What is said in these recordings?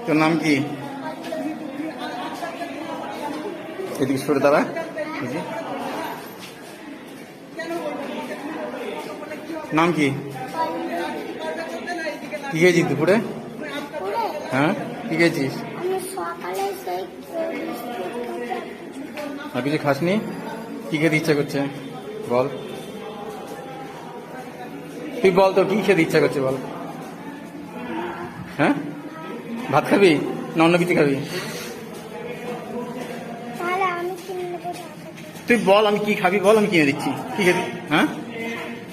তোর নাম কি? এদিকে সরে দাঁড়া। নাম কি? কি খেয়েছিস দুপুরে? হ্যাঁ, কি খেয়েছিস? আর কিছু খাসনি? কি খেতে ইচ্ছা করছে বল? তুই বল তো কি খেতে ইচ্ছা করছে বল? হ্যাঁ, ভাত খাবি না অন্য কিছু খাবি? তুই বল আমি কি খাবি বল, আমি কিনে দিচ্ছি। কি খেবি? হ্যাঁ,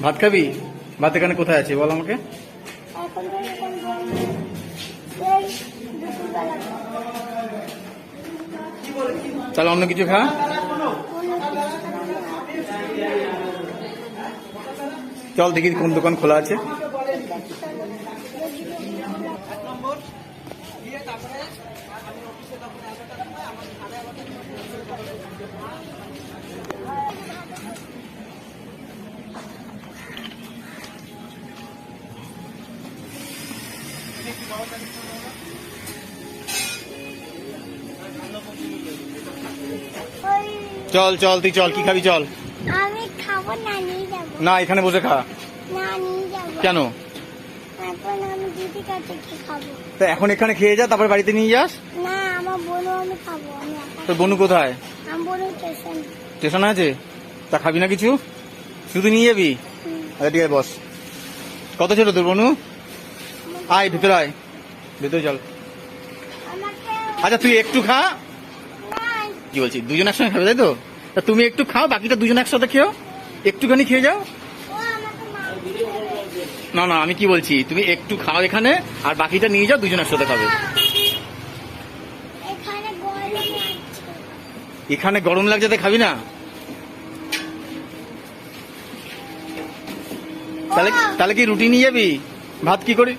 ভাত খাবি? ভাত এখানে কোথায় আছে বল আমাকে। তাহলে অন্য কিছু খা। চল দেখি কোন দোকান খোলা আছে। চল চল তুই চল, কি খাবি চল। আমি খাবো না, নিয়ে যাবো। না এখানে বসে খা। না নিয়ে যাবো। কেন? এখন আমি দিদির কাছে কি খাবো? তা এখন এখানে খেয়ে যা, তারপর বাড়িতে নিয়ে যাস। না আমার বোনও আমি খাবো। আমি তোর বনু কোথায়? আমার বোনও স্টেশন। স্টেশন আছে? তা খাবি না কিছু? শুধু নিয়ে যাবি? আচ্ছা ঠিক আছে বস। কত ছিল তোর বনু? আয় ভিতরে আয়, ভিতরে চল। আচ্ছা তুই একটু খা। কি বলছি, দুজন একসঙ্গে খাবে তাই তো? তা তুমি একটু খাও, বাকিটা দুজন একসাথে খেও। একটুখানি খেয়ে যাও। না না আমি কি বলছি, তুমি একটু খাও এখানে, আর বাকিটা নিয়ে যাও, দুজন একসাথে খাবে। এখানে গরম লাগছে তাই খাবি না? তাহলে তাহলে কি রুটি নিয়ে যাবি? ভাত কি করি?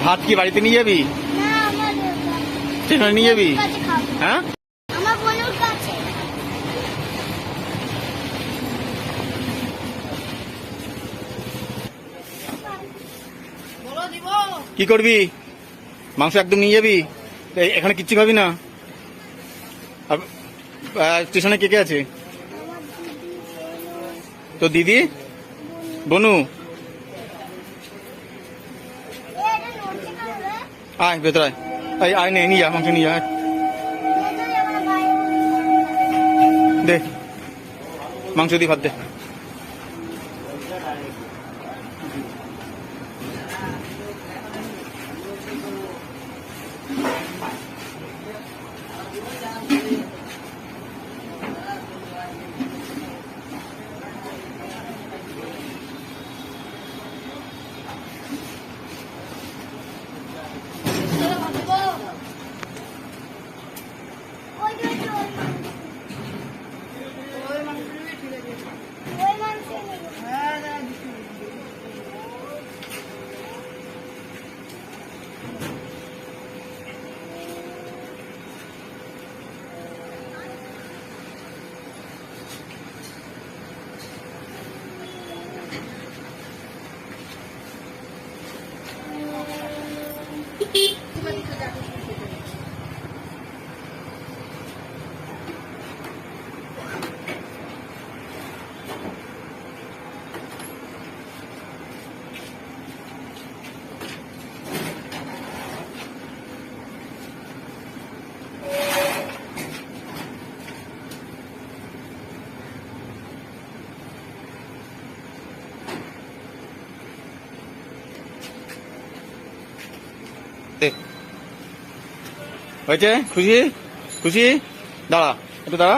ভাত কি বাড়িতে নিয়ে যাবি? সেখানে নিয়ে যাবি? হ্যাঁ কি করবি? মাংস একদম নিয়ে যাবি? এখানে কিচ্ছু খাবি না? স্টেশনে কে কে আছে? তো দিদি, বনু। আয় ভেতর আয়, আয় নে নিয়ে যা, মাংস নিয়ে যা। দে মাংস দিয়ে ভাত দে। হয়েছে? খুশি? খুশি? দাঁড়া একটু দাঁড়া।